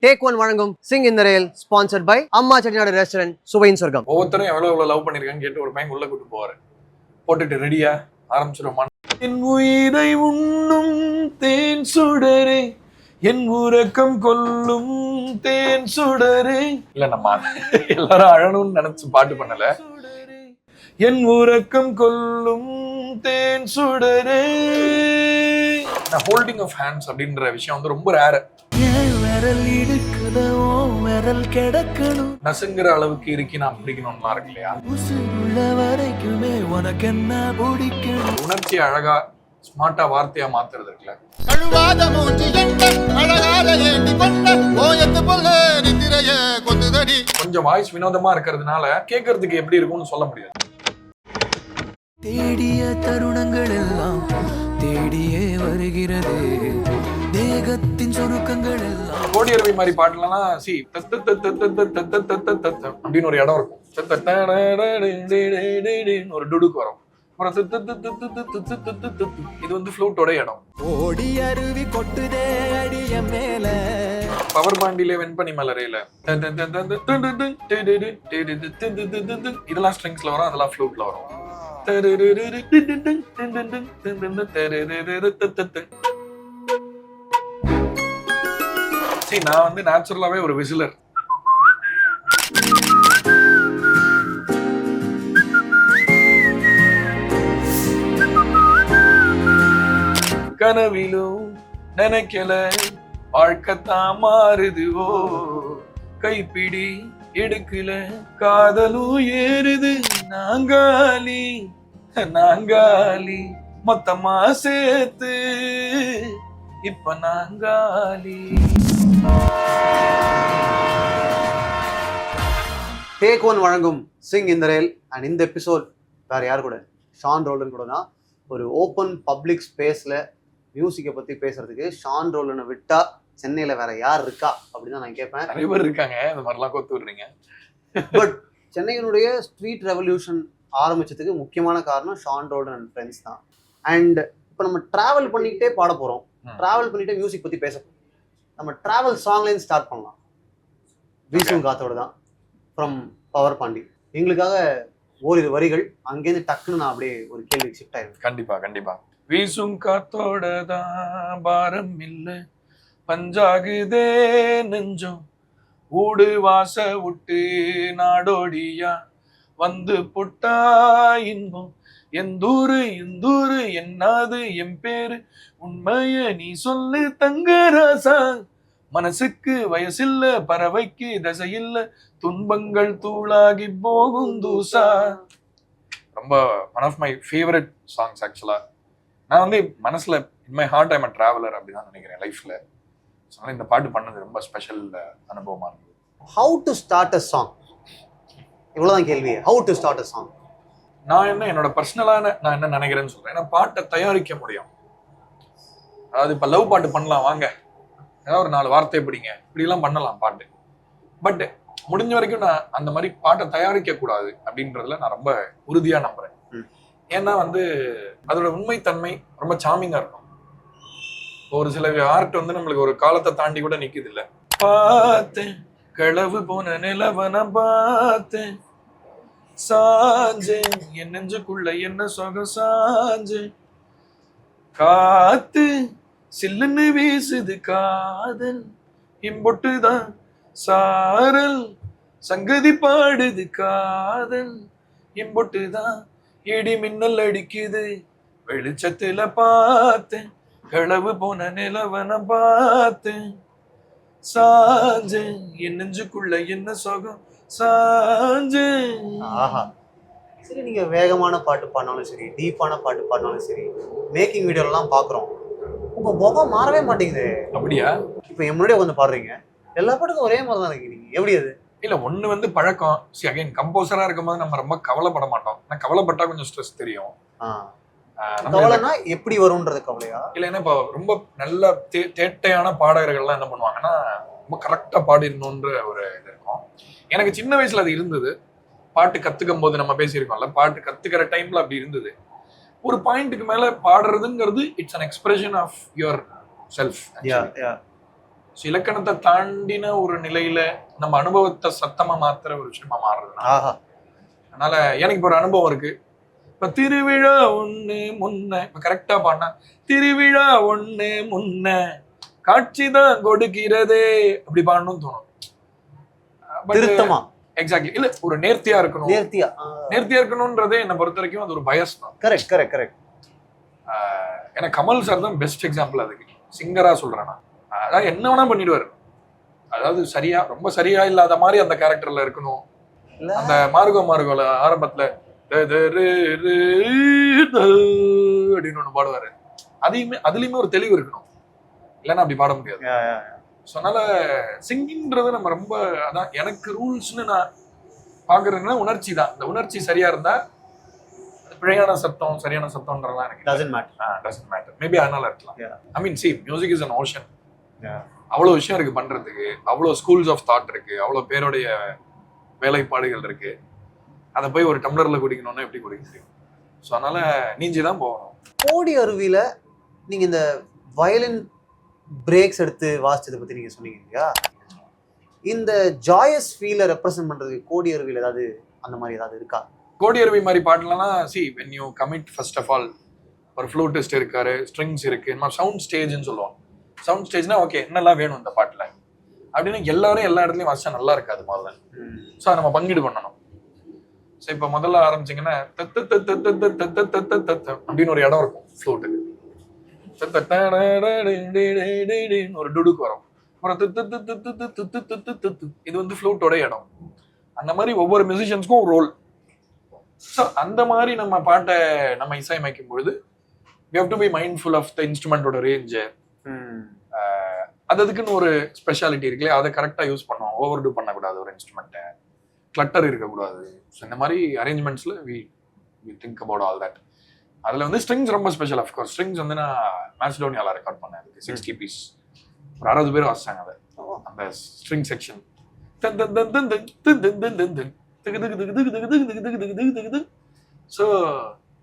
Take one வழங்கும் சிங் இன் த ரேல் sponsored by அம்மா Chettinad restaurant சுவையின் சொர்க்கம். ஒவ்வொருத்தரும் எவ்வளவு லவ் பண்ணிருக்கான்னு கேட்டு ஒரு பையன் உள்ள கூட்டு போவாரு. போட்டுட்டு ரெடியா ஆரம்பிச்சிருமா. என் உயிரை உண்ணும் தேன் சுடரே, என் உறக்கம் கொல்லும் தேன் சுடரே. இல்ல நம்ம எல்லாரும் அழணும்னு நினைச்சு பாட்டு பண்ணல. என் உறக்கம் கொல்லும் தேன் சுடரே. ஹோல்டிங் ஆஃப் ஹேண்ட்ஸ் அப்படின்ற விஷயம் வந்து ரொம்ப ரேர். நசுங்கிற அளவுக்கு இருக்கி நான் பிடிக்கணும்னா இருக்கு இல்லையா. உணர்ச்சி அழகா ஸ்மார்ட்டா வார்த்தையா மாத்துறது இருக்குல்ல. கொஞ்சம் வாய்ஸ் வினோதமா இருக்கிறதுனால கேட்கறதுக்கு எப்படி இருக்கும்னு சொல்ல முடியாது. தேடிய தருணங்கள் எல்லாம் தேடியே வருகிறது, தேகத்தின் சுருக்கங்கள் எல்லாம். கோடியரவி மாதிரி பாட்டுலாம் அப்படின்னு ஒரு இடம் இருக்கும், ஒரு டுடுக்கு வரும். இது வந்து ஃப்ளூட்டோட இடம். ஓடி அருவி கொட்டுதே அடிய மேல, பவர் பாண்டிலே வெண்பனி மலரையில இதெல்லாம் ஸ்ட்ரிங்ஸ்ல வரும், அதெல்லாம் ஃப்ளூட்ல வரும். நான் வந்து நேச்சுரலாவே ஒரு விசிலர். கனவிலும் நினைக்கல வாழ்க்கைத்தான் மாறுதுவோ, கைப்பிடி எடுக்கல காதலும் ஏறுது. நாங்காலி நாங்காலி மொத்தமா சேர்த்து இப்ப நாங்காலி. டேக் ஒன் வழங்கும் சிங் இன் த ரேல் அண்ட் இந்த எபிசோட் வேற யார் கூட, ஷான் ரோலன் கூட தான். ஒரு ஓப்பன் பப்ளிக் ஸ்பேஸ்ல மியூசிக்கை பத்தி பேசுறதுக்கு ஷான் ரோலனை விட்டா சென்னையில வேற யார் இருக்கா அப்படின்னு தான் நான் கேட்பேன். நிறைய பேர் இருக்காங்க, இந்த மாதிரிலாம் கொத்து விடுறீங்க. பட் சென்னையினுடைய ஸ்ட்ரீட் ரெவல்யூஷன் ஆரம்பிச்சதுக்கு முக்கியமான காரணம் ஷான் ரோலன் அண்ட் ஃப்ரெண்ட்ஸ் தான். அண்ட் இப்போ நம்ம டிராவல் பண்ணிக்கிட்டே பாட போறோம், டிராவல் பண்ணிட்டே மியூசிக் பத்தி பேச போறோம். நம்ம டிராவல் சாங்லேருந்து ஸ்டார்ட் பண்ணலாம். வீசும் காத்தோட தான் ஃப்ரம் பவர் பாண்டி. எங்களுக்காக ஓரிரு வரிகள், அங்கேருந்து டக்குன்னு நான் அப்படியே ஒரு கேள்விக்கு ஷிஃப்ட் ஆயிடுவேன். கண்டிப்பா கண்டிப்பா. வீசும் காத்தோட தான் பாரம் இல்லை, பஞ்சாகுதே நெஞ்சம், ஊடு வாச விட்டு நாடோடியா வந்து புட்டா இன்பம். எந்தூரு எந்தூரு என்னாது என் பேரு, உண்மைய நீ சொல்லு தங்கராசா. மனசுக்கு வயசில்ல, பறவைக்கு தசையில்ல, துன்பங்கள் தூளாகி போகும் தூசா. ரொம்ப one of my favourite songs ஆக்சுவலா. நான் வந்து மனசுல in my heart I'm a traveller அப்படிதான் நினைக்கிறேன் லைஃப்ல. ஸோ இந்த பாட்டு பண்ணது ரொம்ப ஸ்பெஷல் அனுபவமா இருந்தது. How to start a song, இவ்வளவுதான் கேள்வி. How to start a song. நான் என்னோட பர்சனலான நான் என்ன நினைக்கிறேன்னு சொல்றேன். ஏன்னா பாட்டை தயாரிக்க முடியும். அதாவது இப்ப லவ் பாட்டு பண்ணலாம் வாங்க, ஏதாவது ஒரு 4 வார்த்தை பிடிங்க, இப்படிலாம் பண்ணலாம் பாட்டு. பட் முடிஞ்ச வரைக்கும் நான் அந்த மாதிரி பாட்டை தயாரிக்க கூடாது அப்படின்றதுல நான் ரொம்ப உறுதியா நம்புறேன். ஏன்னா வந்து அதோட உண்மைத்தன்மை ரொம்ப சாமிங்கா இருக்கும். ஒரு சில ஆர்ட் வந்து நம்மளுக்கு ஒரு காலத்தை தாண்டி கூட நிக்குது இல்ல. பார்த்தேன் களவு போன நிலவன பார்த்தேன், சாஞ்சேன் என் நெஞ்சுக்குள்ள என்ன சொகம் சாஞ்சேன், காத்து சில்லுன்னு வீசுது காதல், இம்பொட்டுதான் சாரல் சங்கதி பாடுது காதல், இம்பொட்டுதான் இடி மின்னல் அடிக்குது, வெளிச்சத்துல பார்த்தேன் களவு போன நிலவன பார்த்தேன், சாஞ்சேன் என் நெஞ்சுக்குள்ள என்ன சொகம் சாஞ்சேன். ஆஹா, சரி, நீங்க வேகமான பாட்டு பாடினாலும் சரி, டீப்பான பாட்டு பாடினாலும் சரி, மேக்கிங் வீடியோலாம் பாக்குறோம், உங்க முகம் மாறவே மாட்டேங்குது. அப்படியா? இப்ப என் முன்னாடி வந்து பாடுறீங்க, எல்லா பாட்டுக்கும் ஒரே மாதிரி தான் இருக்கீங்க, எப்படி அது? இல்ல ஒண்ணு வந்து பழக்கம். அகைன் கம்போசரா இருக்கும்போது நம்ம ரொம்ப கவலைப்பட மாட்டோம். நான் கவலைப்பட்டா கொஞ்சம் ஸ்ட்ரெஸ் தெரியும். கவலைனா எப்படி வரும்ன்றது கவலையா? இல்லைன்னா இப்போ ரொம்ப நல்ல தேட்டையான பாடகர்கள்லாம் என்ன பண்ணுவாங்கன்னா ரொம்ப கரெக்டா பாடிடணுன்ற ஒரு இது இருக்கும். எனக்கு சின்ன வயசுல அது இருந்தது. பாட்டு கத்துக்கும் போது நம்ம பேசியிருக்கோம்ல, பாட்டு கத்துக்கிற டைம்ல அப்படி இருந்தது. ஒரு பாயிண்ட்டுக்கு மேல பாடுறதுங்கிறது it's an expression of your self. இலக்கணத்தை தாண்டின ஒரு நிலையில நம்ம அனுபவத்தை சத்தமா மாத்துற ஒரு விஷயமா மாறுறது. ஆஹா. அதனால எனக்கு இப்போ ஒரு அனுபவம் இருக்கு. இப்ப திருவிழா ஒண்ணு முன்ன இப்ப கரெக்டா பாடினா திருவிழா ஒண்ணு முன்ன காட்சிதான் கொடுக்கிறதே அப்படி பாடணும்னு தோணும். திருத்தமா. எக்ஸாக்ட்லி. இல்ல ஒரு நேர்த்தியா இருக்கணும். நேர்த்தியா இருக்கணும்ன்றதே என்னை பொறுத்த வரைக்கும் அது ஒரு பயஸ் தான். கரெக்ட். எனக்கு கமல் சார் தான் பெஸ்ட் எக்ஸாம்பிள் அதுக்கு. சிங்கரா சொல்றேன் நான். அதாவது என்ன வேணா பண்ணிடுவாரு. அதாவது சரியா ரொம்ப சரியா இல்லாத மாதிரி அந்த கேரக்டர்ல இருக்கணும். அந்த மார்கோல ஆரம்பத்துல அப்படின்னு ஒண்ணு பாடுவாரு. அதுலயுமே ஒரு தெளிவு இருக்கணும், இல்லைன்னா அப்படி பாட முடியாது. ஸோ அதனால சிங்கிங்கிறது நம்ம ரொம்ப அதான் எனக்கு ரூல்ஸ்னு நான் பாக்குறதுன்னா உணர்ச்சி தான். இந்த உணர்ச்சி சரியா இருந்தா பிழையான சத்தம் சரியான சத்தம்ன்றதெல்லாம் எனக்கு டசன்ட் மேட்டர். மேபி அதனால இருக்கலாம். ஐ மீன் see music is an ocean. அவ்வளோ விஷயம் இருக்கு பண்றதுக்கு, அவ்வளோ ஸ்கூல்ஸ் ஆஃப் தாட் இருக்கு, அவ்வளோ பேருடைய வேலைப்பாடுகள் இருக்கு. அதை போய் ஒரு டம்ளர்ல குடிக்கணும்னா எப்படி குடிக்க முடியும்? ஸோ அதனால நீஞ்சி தான் போகணும். கோடி அருவியில நீங்க இந்த வயலின் பிரேக்ஸ் எடுத்து வாசிச்சதை பத்தி நீங்க சொன்னீங்க இல்லையா? இந்த ஜாயஸ் ஃபீலை ரெப்ரசென்ட் பண்றதுக்கு கோடி அருவியில ஏதாவது அந்த மாதிரி ஏதாவது இருக்கா? கோடி அருவி மாதிரி பாட்டுலன்னா when you commit first of all ஒரு ஃப்ளூட்டிஸ்ட் இருக்காரு, ஸ்ட்ரிங்ஸ் இருக்கு, நம்ம சவுண்ட் ஸ்டேஜ்னு சொல்லுவோம். சவுண்ட் ஸ்டேஜ்னா ஓகே என்னெல்லாம் வேணும் இந்த பாட்டுல அப்படின்னு எல்லாரும் எல்லா இடத்துலயும் வாசிச்சா நல்லா இருக்காது முதல்ல. ஸோ அதை நம்ம பங்கீடு பண்ணணும். ஸோ இப்போ முதல்ல ஆரம்பிச்சிங்கன்னா அப்படின்னு ஒரு இடம் இருக்கும் ஃப்ளூட்டுக்கு, ஒரு டுடுக்கு வரும், இது வந்து ஃப்ளூட்டோட இடம். அந்த மாதிரி ஒவ்வொரு மியூசிஷியன்ஸ்க்கும் ஒரு ரோல். ஸோ அந்த மாதிரி நம்ம பாட்டை நம்ம இசையமைக்கும் பொழுது we have to be mindful of the instrument-ஓட ரேஞ்சு. அதுக்குன்னு ஒரு ஸ்பெஷாலிட்டி இருக்குல்லையா, அதை கரெக்டாக யூஸ் பண்ணுவோம். ஓவர் டூ பண்ணக்கூடாது ஒரு இன்ஸ்ட்ருமெண்ட்டை, கிளட்டர் இருக்கக்கூடாது. ஸோ இந்த மாதிரி அரேஞ்ச்மெண்ட்ஸில் we think about all that. அதில் வந்து ஸ்ட்ரிங்ஸ் ரொம்ப ஸ்பெஷல். அஃப்கோர்ஸ் ஸ்ட்ரிங்ஸ் வந்து நான் மேசிடோனியாவில் ரெக்கார்ட் பண்ணேன். அதுக்கு 60 பீஸ் ஒரு 60 பேர் வாசிச்சாங்க அதை. அந்த ஸ்ட்ரிங் செக்ஷன் ஸோ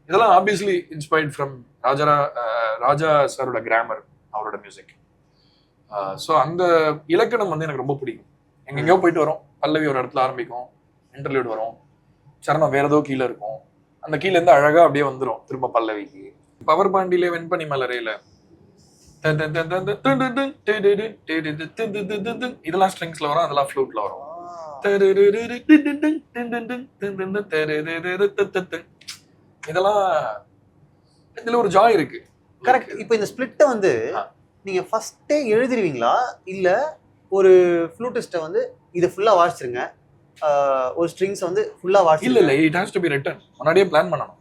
இதெல்லாம் ஆப்வியஸ்லி இன்ஸ்பயர்ட் ஃப்ரம் ராஜா சாரோட கிராமர், அவரோட மியூசிக். ஸோ அந்த இலக்கணம் வந்து எனக்கு ரொம்ப பிடிக்கும். எங்கெங்கயோ போயிட்டு வரோம், பல்லவி ஒரு இடத்துல ஆரம்பிக்கும், இன்டர்லியூட் வரும், சரணம் வேற ஏதோ கீழே இருக்கும், அந்த கீழே இருந்து அழகா அப்படியே வந்துடும் திரும்ப பல்லவிக்கு. பவர் பாண்டியில வெண்பனி மலரையில இதெல்லாம் ஸ்ட்ரிங்ஸ்ல வரும், அதெல்லாம் ஃப்ளூட்ல வரும். இதெல்லாம் இதுல ஒரு ஜாய் இருக்கு. கரெக்ட். இப்போ இந்த ஸ்பிளிட்டை வந்து நீங்க ஃபர்ஸ்டே எழுதிருவீங்களா, இல்ல ஒரு ஃப்ளூட்டிஸ்ட்டை வந்து இதை ஃபுல்லா வாசிச்சிருங்க, ஒரு ஸ்ட்ரிங்ஸ் வந்து ஃபுல்லா வாசி? இல்ல it has to be written. முன்னாடியே பிளான் பண்ணணும்.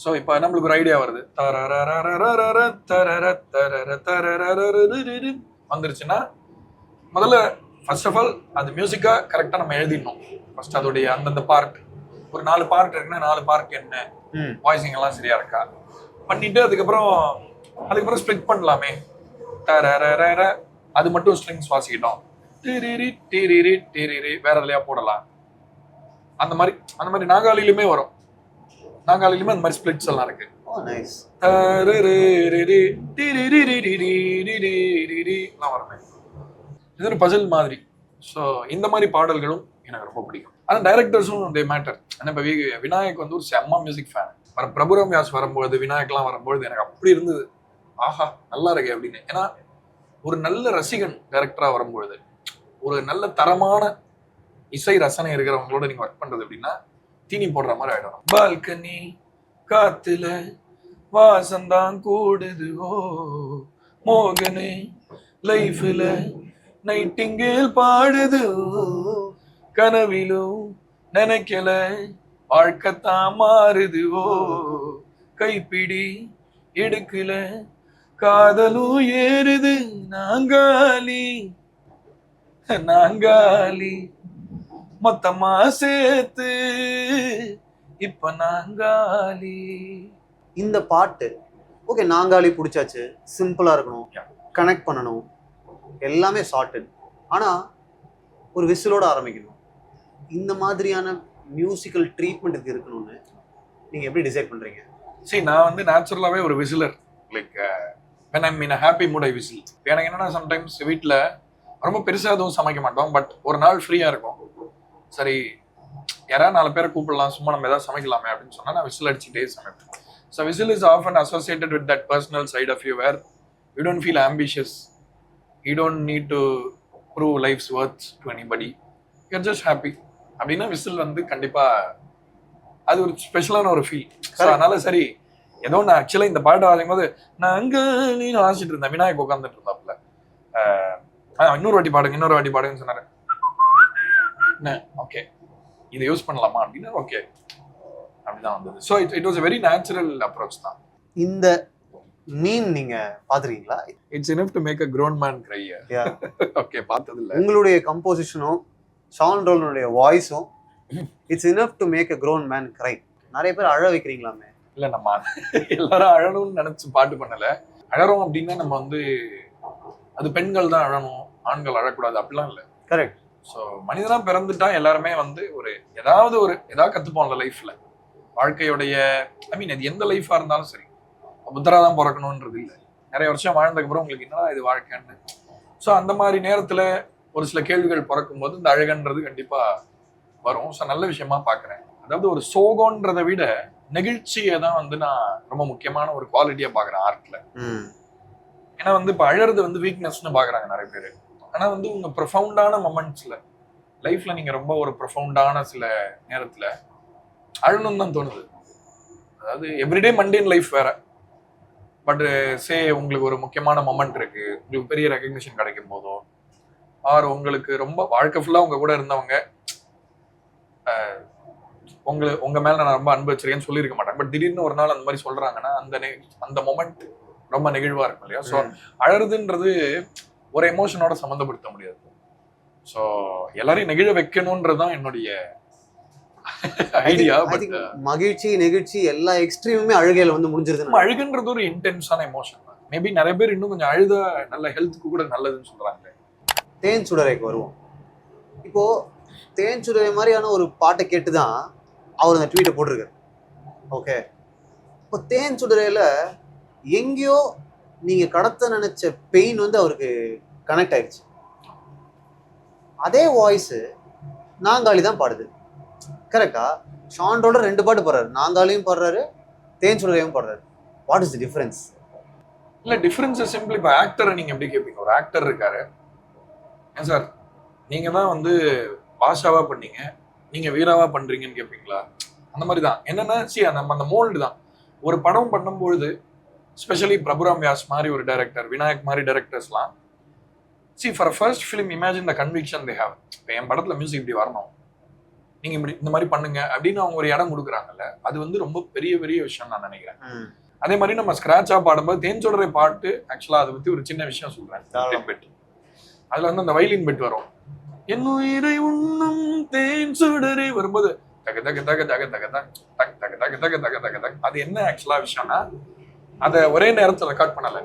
ஸோ இப்போ நம்மளுக்கு ஒரு ஐடியா வருது, வந்துருச்சுன்னா முதல்ல ஃபர்ஸ்ட் ஆஃப் ஆல் அது மியூசிக்கா கரெக்டா நம்ம எழுதிடணும். ஃபர்ஸ்ட் அதோடைய அந்தந்த பார்ட், ஒரு 4 பார்ட் இருக்குன்னா 4 பார்ட் என்ன, வாய்ஸிங் எல்லாம் சரியா இருக்கா பண்ணிட்டு அதுக்கப்புறம் ஸ்ப்ளிட் பண்ணலாமே. அது மட்டும் ஸ்ட்ரிங்ஸ் வாசிக்கிட்டோம், வேற எதுலையா போடலாம். அந்த மாதிரி நாகாலிலுமே வரும். நாகாலிலுமே அந்த மாதிரி ஸ்பிளிட்ஸ் எல்லாம் இருக்கு. இது ஒரு பசில் மாதிரி. ஸோ இந்த மாதிரி பாடல்களும் எனக்கு ரொம்ப பிடிக்கும். ஆனால் டைரக்டர்ஸும் தே மேட்டர். ஆனால் இப்போ விநாயக் வந்து ஒரு செம்ம மியூசிக் ஃபேன். பிரபுராம் வியாஸ் வரும்போது, விநாயக்லாம் வரும்போது எனக்கு அப்படி இருந்தது, ஆஹா நல்லா இருக்கு அப்படின்னு. ஏன்னா ஒரு நல்ல ரசிகன் டைரக்டரா வரும்பொழுது, ஒரு நல்ல தரமான இசை ரசனை இருக்கிறவங்களோட நீங்க ஒர்க் பண்றது அப்படின்னா தீனி போடுற மாதிரி ஆயிடும். பால்கனி காத்துல வாசந்தான் கூடுது, ஓ மோகனே லைஃப்ல நைட்டிங்கேல் பாடுது, கனவிலும் நினைக்கல வாழ்க்கைத்தான் மாறுது, ஓ கைப்பிடி எடுக்கல காதலும் ஏறுது, நாங்காலி மொத்தமா சேர்த்து இப்ப நாங்காலி. இந்த பாட்டு ஓகே, நாங்காலி பிடிச்சாச்சு, சிம்பிளா இருக்கணும், கனெக்ட் பண்ணணும், எல்லாமே சார்ட்டட். ஆனா ஒரு விசிலோட ஆரம்பிக்கணும். இந்த மாதிரியான மியூசிக்கல் ட்ரீட்மெண்ட் இருக்கணும்னு நீங்க எப்படி டிசைட் பண்றீங்க? சரி, நான் வந்து நேச்சுரலாவே ஒரு whistler. Like when I'm in a happy mood I whistle. எனக்கு என்னன்னா சம்டைம்ஸ் வீட்டில் ரொம்ப பெருசா எதுவும் சமைக்க மாட்டோம். பட் ஒரு நாள் ஃப்ரீயா இருக்கும், சரி யாராவது 4 பேரை கூப்பிடலாம், சும்மா நம்ம ஏதாவது சமைக்கலாமே அப்படின்னு சொன்னா நான் விசில் அடிச்சுட்டே சமைப்பேன். So whistle is often associated with that personal side of you where you don't feel ambitious, you don't need to prove life's worth to anybody, you're just happy அப்படின்னா விசில் வந்து கண்டிப்பா அது ஒரு ஸ்பெஷலான ஒரு ஃபீல். ஸோ அதனால சரி ஏதோ நான் ஆக்சுவலாக இந்த பாட்டு வாசிக்கும் போது நான் அங்கே நீ வாசிச்சுட்டு இருந்தேன், விநாயக் உட்காந்துட்டு இருந்தாப்புல, இன்னொரு வாட்டி பாடுங்கன்னு சொன்னாரு. ஓகே இதை யூஸ் பண்ணலாமா அப்படின்னு, ஓகே அப்படிதான் வந்தது. So it was a very natural approach தான். இந்த மீன் நீங்க பாத்துருக்கீங்களா? It's enough to make a grown man cry. Okay பார்த்தது இல்ல. உங்களுடைய கம்போசிஷனும் ஷான் ரோல்னுடைய வாய்ஸும் it's enough to make a grown man cry. நிறைய பேர் அழ வைக்கிறீங்களாமே? இல்ல நம்ம எல்லாரும் அழணும்னு நினைச்சு பாட்டு பண்ணல. அழறோம் அப்படின்னா நம்ம வந்து அது பெண்கள் தான் அழணும், ஆண்கள் அழக்கூடாது அப்படிலாம் இல்லை. கரெக்ட். ஸோ மனிதனா பிறந்துட்டா எல்லாருமே வந்து ஏதாவது கத்துப்போம்ல லைஃப்ல, வாழ்க்கையுடைய அது எந்த லைஃபா இருந்தாலும் சரி, புத்தரா தான் பிறக்கணும்ன்றது இல்லை. நிறைய வருஷம் வாழ்ந்ததுக்கப்புறம் உங்களுக்கு என்னடா இது வாழ்க்கைன்னு. ஸோ அந்த மாதிரி நேரத்துல ஒரு சில கேள்விகள் பிறக்கும் போது இந்த அழகன்றது கண்டிப்பா வரும். ஸோ நல்ல விஷயமா பாக்குறேன். அதாவது ஒரு சோகன்றதை விட நெகிழ்ச்சியை தான் வந்து நான் ரொம்ப முக்கியமான ஒரு குவாலிட்டியா பாக்குறேன் ஆர்ட்ல. ஏன்னா வந்து இப்ப அழறது வந்து வீக்னஸ்னு பாக்குறாங்க நிறைய பேர். ஆனா வந்து உங்க ப்ரொஃபவுண்டான மொமெண்ட்ஸ்ல லைஃப்ல நீங்க ரொம்ப ஒரு ப்ரொஃபவுண்டான சில நேரத்துல அழணும் தான் தோணுது. அதாவது எவ்ரிடே மண்டேன் லைஃப் வேற, பட் உங்களுக்கு ஒரு முக்கியமான மொமெண்ட் இருக்கு, உங்களுக்கு பெரிய ரெகக்னிஷன் கிடைக்கும் போதோ, ஆர் உங்களுக்கு ரொம்ப வாழ்க்கை ஃபுல்லா உங்க கூட இருந்தவங்க உங்க மேல நான் ரொம்ப அன்பு வச்சிருக்கேன்னு சொல்லியிருக்க மாட்டாங்க, பட் திடீர்னு ஒரு நாள் அந்த மாதிரி சொல்றாங்கன்னா அந்த மொமெண்ட் ரொம்ப நெகிழ்வா இருக்கும் இல்லையா. ஸோ அழறதுன்றது ஒரு எமோஷனோட சம்மந்தப்படுத்த முடியாது. ஸோ எல்லாரையும் நெகிழ வைக்கணும்ன்றதுதான் என்னுடைய ஐடியா. பட் மகிழ்ச்சி நெகிழ்ச்சி எல்லா எக்ஸ்ட்ரீமுமே அழுகையில வந்து முடிஞ்சிருது. அழுகுன்றது ஒரு இன்டென்ஸான எமோஷன் தான். மேபி நிறைய பேர் இன்னும் கொஞ்சம் அழுத நல்ல ஹெல்த்துக்கு கூட நல்லதுன்னு சொல்றாங்க. தேன் சுடரைக்கு வருவோம். இப்போ தேன் சுடரை மாதிரியான ஒரு பாட்டை கேட்டுதான் அவர் அந்த ட்வீட்டை போட்டிருக்காரு. ஓகே, இப்போ தேன் சுடரையில எங்கேயோ நீங்க கடத்த நினைச்ச பெயின் வந்து அவருக்கு கனெக்ட் ஆயிடுச்சு. அதே வாய்ஸ் நாங்காலி தான் பாடுது, கரெக்டா? ஷான் ரோல்டர் 2 பாட்டு பாடுறாரு, நாங்காலியும் பாடுறாரு, தேன் சுடரையும் பாடுறாரு. What is the difference? இல்ல டிஃபரன்ஸ் சிம்பிளி இப்போ ஆக்டரை நீங்க எப்படி கேட்பீங்க? ஒரு ஆக்டர் இருக்காரு, ஏன் சார் நீங்க தான் வந்து பாஷாவா பண்ணீங்க, நீங்க வீராவா பண்றீங்கன்னு கேட்பீங்களா? அந்த மாதிரி தான். என்னன்னா அந்த மோல்டு தான். ஒரு படம் பண்ணும்பொழுது ஸ்பெஷலி பிரபுராம் வியாஸ் மாதிரி ஒரு டைரக்டர், விநாயக் மாதிரி டைரக்டர்ஸ்லாம் for first film imagine the conviction they have. இப்போ என் படத்துல மியூசிக் இப்படி வரணும், நீங்க இப்படி இந்த மாதிரி பண்ணுங்க அப்படின்னு அவங்க ஒரு இடம் கொடுக்குறாங்கல்ல, அது வந்து ரொம்ப பெரிய பெரிய விஷயம் நான் நினைக்கிறேன். அதே மாதிரி நம்ம ஸ்கிராட்சா பாடும்போது தேன் சுடரை பாட்டு ஆக்சுவலா அதை பத்தி ஒரு சின்ன விஷயம் சொல்றேன். அதுல வந்து அந்த வயலின் பெட் வரும், என் உயிரை உண்ணும் தேன் சுடரை வரும்போது தக தக தக தக தக தக தக தக தக தக தக தக தக. அது என்ன ஆக்சுவலா விஷயம்னா அதை ஒரே நேரத்தில் ரெக்கார்ட் பண்ணல.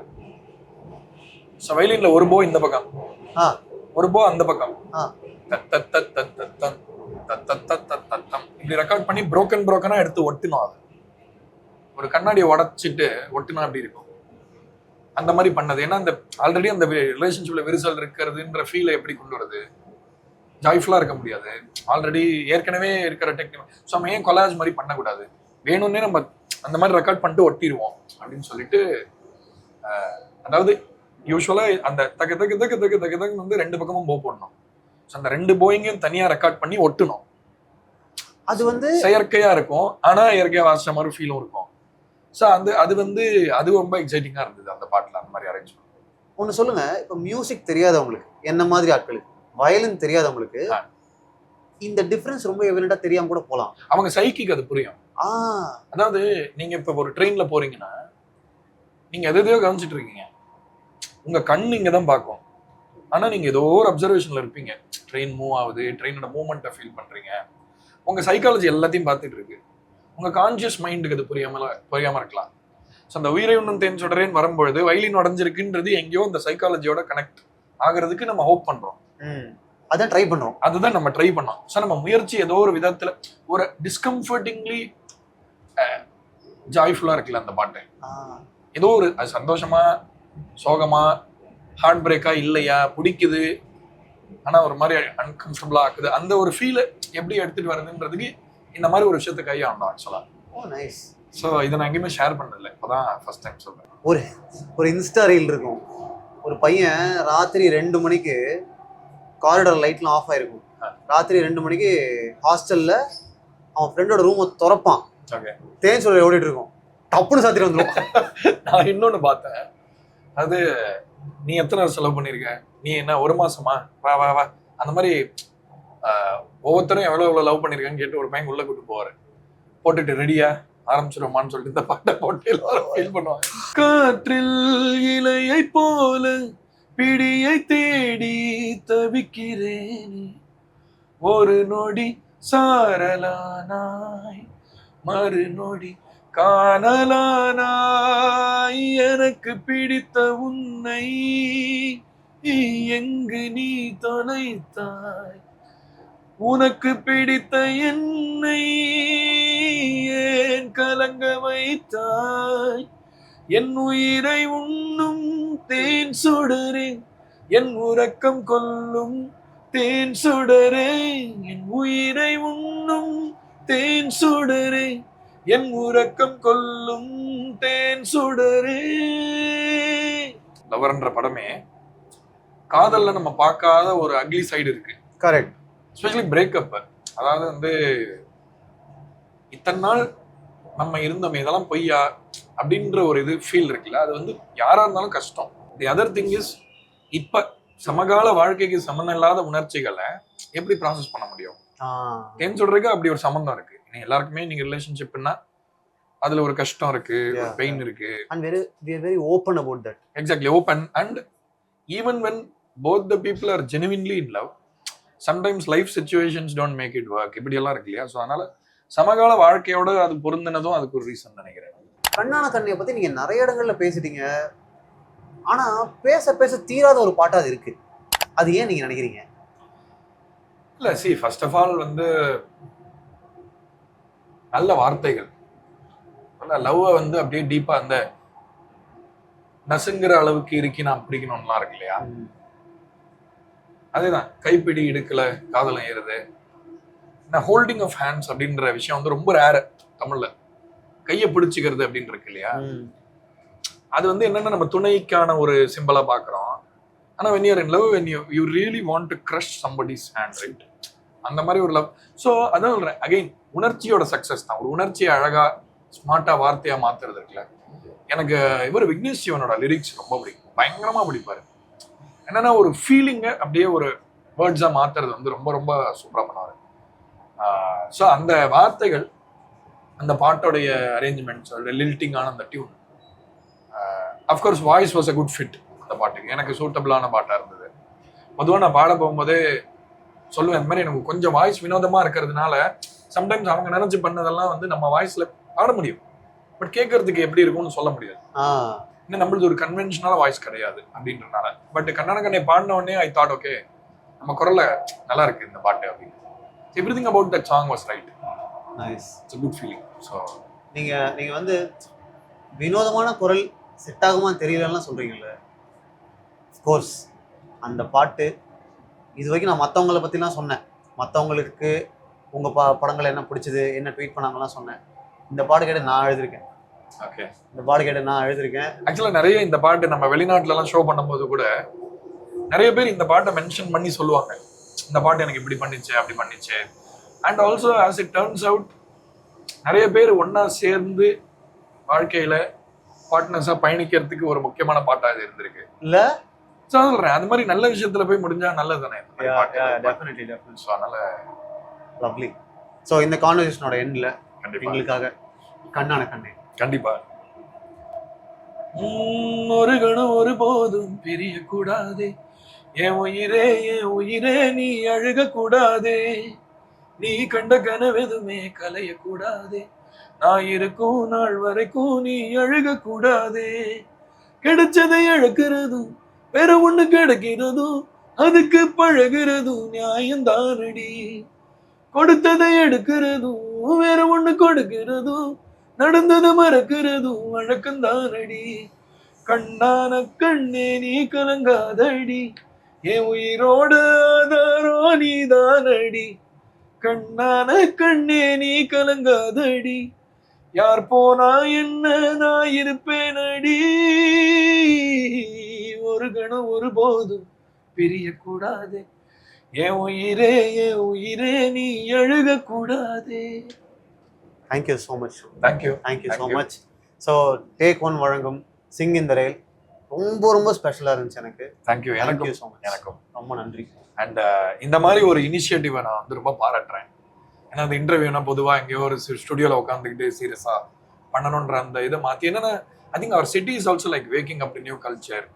வயலின்ல ஒரு போ இந்த பக்கம், ஒரு போ அந்த பக்கம், இப்படி ரெக்கார்ட் பண்ணி புரோக்கனா எடுத்து ஒட்டினோம். அது ஒரு கண்ணாடியை உடைச்சிட்டு ஒட்டினா அப்படி இருக்கும். அந்த மாதிரி பண்ணது. ஏன்னா அந்த ஆல்ரெடி அந்த ரிலேஷன்ஷிப்ல விரிசல் இருக்கிறதுன்ற ஃபீலை எப்படி கொண்டு வருது? ஜாய்ஃபுல்லா இருக்க முடியாது, ஆல்ரெடி ஏற்கனவே இருக்கிற டெக்னிக். ஸோ நம்ம ஏன் கொலாஜ் மாதிரி பண்ணக்கூடாது, வேணும்னே நம்ம அந்த மாதிரி ரெக்கார்ட் பண்ணிட்டு ஒட்டிடுவோம் அப்படின்னு சொல்லிட்டு, அதாவது யூஸ்வலா அந்த தக்க தக்க தக்க தக்க தக்க தக்க வந்து 2 பக்கமும் போ போடணும். ஸோ அந்த 2 போயிங்கையும் தனியா ரெக்கார்ட் பண்ணி ஒட்டணும். அது வந்து செயற்கையா இருக்கும், ஆனா இயற்கையா வாசிச்ச மாதிரி ஃபீலும் இருக்கும். ஸோ அது வந்து அது ரொம்ப எக்ஸைட்டிங்கா இருந்தது அந்த பாட்டுல. அந்த மாதிரி அரேஞ்ச் பண்ணணும். ஒன்று சொல்லுங்க, இப்போ மியூசிக் தெரியாதவங்களுக்கு, என்ன மாதிரி ஆட்களுக்கு, வயலின் தெரியாதவங்களுக்கு இந்த டிஃபரன்ஸ் ரொம்ப எவிடென்ட்டா தெரியாம கூட போலாம். அவங்க சைக்கிக்கு அது புரியும். அதாவது நீங்க இப்ப ஒரு ட்ரெயின்ல போறீங்கன்னா நீங்க எதையோ கவனிச்சுட்டு இருக்கீங்க, உங்க கண் இங்க தான் பார்க்கும், ஆனா நீங்க ஏதோ ஒரு அப்சர்வேஷன்ல இருப்பீங்க. ட்ரெயின் மூவ் ஆகுது, ட்ரெயினோட மூவ்மெண்ட்டை ஃபீல் பண்றீங்க, உங்க சைக்காலஜி எல்லாத்தையும் பார்த்துட்டு இருக்கு. உங்க கான்சியஸ் மைண்டுக்கு அது புரியாம இருக்கலாம். ஸோ அந்த உயிரை உண்ணும் தேன் சுடரேன்னு வரும்பொழுது வயலின் உடஞ்சிருக்குன்றது எங்கேயோ அந்த சைக்காலஜியோட கனெக்ட் ஆகிறதுக்கு நம்ம ஹோப் பண்றோம். அதான் ட்ரை பண்றோம். அதுதான் நம்ம ட்ரை பண்ணோம். ஸோ நம்ம முயற்சி ஏதோ ஒரு விதத்துல ஒரு டிஸ்கம்ஃபர்டிங்லி ஜாய்ஃபுல்லா இருக்குல்ல அந்த பாட்டு. ஏதோ ஒரு சந்தோஷமா, சோகமா, ஹார்ட் பிரேக்கா, இல்லையா, பிடிக்குது, ஆனா ஒரு மாதிரி அன்கம்ஃபர்டபுளா ஆக்குது. அந்த ஒரு ஃபீலை எப்படி எடுத்துட்டு வரதுன்றதுக்கு இந்த மாதிரி ஒரு விஷயத்தை கையாண்டோம் ஆக்சுவலா. ஓ நைஸ். ஸோ இதை நான் எங்கேயுமே ஷேர் பண்ணதில்லை, இப்போதான் ஃபர்ஸ்ட் டைம் சொல்றேன். ஒரு இன்ஸ்டா ரீல் இருக்கும். ஒரு பையன் ராத்திரி 2 மணிக்கு காரிடார் லைட்லாம் ஆஃப் ஆயிருக்கும். ராத்திரி 2 மணிக்கு ஹாஸ்டல்ல அவன் ஃப்ரெண்டோட ரூமை திறப்பான். ஓகே. தேன் சொல்ல ஓடிட்டு இருக்கும், டப்புன்னு சாத்திட்டு வந்துடும். நான் இன்னொன்னு பார்த்தேன், அது நீ எத்தனை நாள் செலவு பண்ணிருக்க, நீ என்ன 1 மாசமா, வா வா வா, அந்த மாதிரி ஒவ்வொருத்தரும் எவ்வளவு லவ் பண்ணிருக்கான்னு கேட்டு ஒரு பையன் உள்ள கூட்டு போவாரு. போட்டுட்டு ரெடியா ஆரம்பிச்சிருமான்னு சொல்லிட்டு இந்த பாட்டை போட்டு எல்லாரும் ஃபீல் பண்ணுவாங்க. காற்றில் இலையை போல பிடியை தேடி தவிக்கிறேன், ஒரு நொடி சாரலானாய் மறுநொடி காணலானாய், எனக்கு பிடித்த உன்னை எங்கு நீ தொலைத்தாய், உனக்கு பிடித்த என்னை ஏன் கலங்க வைத்தாய், என் உயிரை உண்ணும் தேன் சுடரே, என் உறக்கம் கொல்லும் தேன் சுடரே, என் உயிரை உண்ணும் தேன் சுடரே, என் உறக்கம் கொல்லும் தேன் சுடரே. லவர்ன்ற படமே காதல்ல நம்ம பார்க்காத ஒரு அக்லி சைடு இருக்கு. கரெக்ட். Especially breakup. அதாவது வந்து இத்தனை நாள் நம்ம இருந்தோமே இதெல்லாம் பொய்யா அப்படின்ற ஒரு இது ஃபீல் இருக்குல்ல, அது வந்து யாரா இருந்தாலும் கஷ்டம். தி அதர் திங் இஸ், இப்ப சமகால வாழ்க்கைக்கு சம்மந்தம் இல்லாத உணர்ச்சிகளை எப்படி ப்ராசஸ் பண்ண முடியும்? ஏன் சொல்றதுக்கு அப்படி ஒரு சம்மந்தம் இருக்கு. எல்லாருக்குமே நீங்க ரிலேஷன்ஷிப்னா அதுல ஒரு கஷ்டம் இருக்கு, ஒரு பெயின் இருக்கு. And we are very open about that. Exactly, open. And even when both the people are genuinely in love, sometimes life situations don't make it work. இப்படி எல்லாம் இருக்கு இல்லையா? ஸோ அதனால சமகால வாழ்க்கையோட அது பொருந்தினதும் அதுக்கு ஒரு ரீசன் நினைக்கிறேன். கண்ணான கண்ணையை பத்தி நீங்க நிறைய இடங்கள்ல பேசிட்டீங்க, ஆனா பேச பேச தீராத ஒரு பாட்டா அது இருக்கு. அது ஏன் நீங்க நினைக்கிறீங்க? இல்ல, சி ஃபர்ஸ்ட் ஆஃப் ஆல் வந்து நல்ல வார்த்தைகள், லவ்வை வந்து அப்படியே டீப்பா அந்த நசுங்கிற அளவுக்கு இருக்கி நான் பிடிக்கணும்லாம் இருக்கு இல்லையா? அதேதான் கைப்பிடி இடுக்கல காதலம் ஏறுது. ஹோல்டிங் ஆஃப் ஹேண்ட்ஸ் அப்படின்ற விஷயம் வந்து ரொம்ப ரேர் தமிழ்ல. கையை பிடிச்சிக்கிறது அப்படின்னு இருக்கு இல்லையா? அது வந்து என்னன்னா நம்ம துணைக்கான ஒரு சிம்பிளா பாக்குறோம். ஆனா when you're in love, when you really want to crush somebody's hand, right? அந்த மாதிரி ஒரு லவ். ஸோ அதான் சொல்றேன், அகைன் உணர்ச்சியோட சக்சஸ் தான். ஒரு உணர்ச்சியை அழகா ஸ்மார்ட்டா வார்த்தையா மாத்துறது இருக்குல்ல. எனக்கு இவர் விக்னேஷ் சிவனோட லிரிக்ஸ் ரொம்ப பிடிக்கும், பயங்கரமா பிடிப்பாரு. என்னன்னா ஒரு ஃபீலிங்கை அப்படியே ஒரு வேர்ட்ஸா மாத்துறது வந்து ரொம்ப ரொம்ப சூப்பரா பண்ணுவாரு. ஸோ அந்த வார்த்தைகள், அந்த பாட்டோடைய அரேஞ்ச்மெண்ட்ஸ், லில்ட்டிங்கான அந்த tune, of course voice was a good fit அந்த பாட்டுக்கு. எனக்கு சூட்டபிளான பாட்டா இருந்தது. பொதுவாக நான் பாட போகும்போதே சொல்லுவேன், இந்த மாதிரி எனக்கு கொஞ்சம் வாய்ஸ் வினோதமா இருக்கிறதுனால சம்டைம்ஸ் அவங்க நினைச்சு பண்ணதெல்லாம் வந்து நம்ம வாய்ஸ்ல பாட முடியும், பட் கேட்கறதுக்கு எப்படி இருக்கும்னு சொல்ல முடியாது. இன்னும் நம்மளது ஒரு கன்வென்ஷனல் வாய்ஸ் கிடையாது அப்படின்றனால. பட் கண்ணான கண்ணை பாடின உடனே ஐ தாட், ஓகே நம்ம குரல்ல நல்லா இருக்கு இந்த பாட்டு அப்படின்னு. Everything about that song was right. Nice. It's a good feeling. So நீங்க வந்து வினோதமான குரல் செட் ஆகுமான்னு தெரியலன்னு சொல்றீங்கல்ல. கோர்ஸ் அந்த பாட்டு இது வரைக்கும் நான் மற்றவங்களை பற்றிலாம் சொன்னேன், மற்றவங்களுக்கு உங்கள் படங்கள் என்ன பிடிச்சது, என்ன ட்வீட் பண்ணாங்கலாம் சொன்னேன். இந்த பாட்டு கேட்டு நான் எழுதியிருக்கேன். ஓகே, இந்த பாட்டு கேட்டு நான் எழுதியிருக்கேன். ஆக்சுவலாக நிறைய இந்த பாட்டு நம்ம வெளிநாட்டுலலாம் ஷோ பண்ணும்போது கூட நிறைய பேர் இந்த பாட்டை மென்ஷன் பண்ணி சொல்லுவாங்க, இந்த பாட்டு எனக்கு இப்படி பண்ணிச்சு அப்படி பண்ணிச்சு. And also as it turns out நிறைய பேர் ஒன்னா சேர்ந்து வாழ்க்கையில பார்ட்னர்ஸா பயணிக்கிறதுக்கு ஒரு முக்கியமான பாட்டா இது இருந்திருக்கு இல்ல? சொல்றேன், அந்த மாதிரி நல்ல விஷயத்துல போய் முடிஞ்சா நல்லது தானே. Definitely definitely. ஸோ அதனால லவ்லி. ஸோ இந்த கான்வர்சேஷனோட எண்ட்ல எங்களுக்காக கண்ணான கண்ணே கண்டிப்பா. ஒரு கணம் ஒரு போதும் பிரிய கூடாதே, என் உயிரே நீ அழுக கூடாதே, நீ கண்ட கனவெதுமே கலைய கூடாதே, நான் இருக்கும் நாள் வரைக்கும் நீ அழுக கூடாதே, கிடைச்சதை இழக்கிறதும் வேற ஒண்ணு கிடைக்கிறதும் அதுக்கு பழகிறதும் நியாயந்தானடி, கொடுத்ததை எடுக்கிறதும் வேற ஒண்ணு கொடுக்கிறதும் நடந்ததை மறக்கிறதும் வழக்கந்தானடி, கண்ணான கண்ணே நீ கலங்காதடி, என் உயிரோட ஆதாரோ நீதானடி, கண்ணான கண்ணே நீ கலங்காதடி, யார் போனா என்ன நான் இருப்பேனடி, ஒரு கணம் ஒரு போதும் பிரியக்கூடாது, என் உயிரே நீ அழுக கூடாதே. Thank you so much. Thank you so much. So take one வழங்கும் சிங் இன் த ரயில் ரொம்ப ஸ்பெஷலாக இருந்துச்சு எனக்கு. தேங்க்யூ. Thank you so much. எனக்கும் ரொம்ப நன்றி. அண்ட் இந்த மாதிரி ஒரு இனிஷியேட்டிவை நான் வந்து ரொம்ப பாராட்டுறேன். ஏன்னா அந்த இன்டர்வியூனா பொதுவாக எங்கேயோ ஒரு ஸ்டுடியோவில் உட்காந்துக்கிட்டு சீரியஸாக பண்ணணுன்ற அந்த இதை மாற்றி, என்னன்னா I think our city is also like waking up new culture.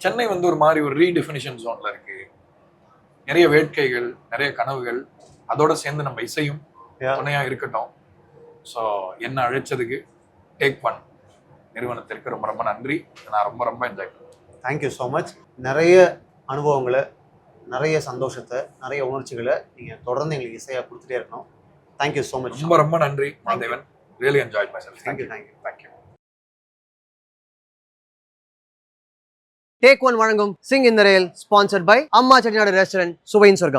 Chennai வந்து ஒரு மாதிரி ஒரு ரீடெஃபினிஷன் ஜோன்ல இருக்கு. நிறைய வேட்கைகள், நிறைய கனவுகள், அதோட சேர்ந்து நம்ம இசையும் துணையா இருக்கட்டும். ஸோ என்ன அழைச்சதுக்கு டேக் ஒன் நிறுவனத்திற்கு ரொம்ப ரொம்ப நன்றி. நான் ரொம்ப என்ஜாய் பண்ணேன். Thank you so much. நிறைய அனுபவங்களை, நிறைய சந்தோஷத்தை, நிறைய உணர்ச்சிகளை நீங்கள் தொடர்ந்து எங்களுக்கு இசையாக கொடுத்துட்டே இருக்கணும். Thank you so much. ரொம்ப நன்றி Mahadevan. Really enjoy my self. Thank you. Take one வழங்கும் சிங் இன் த ரயில் ஸ்பான்சர்ட் பை அம்மா செட்டிநாடு ரெஸ்டாரண்ட், சுவையின் சொர்க்கம்.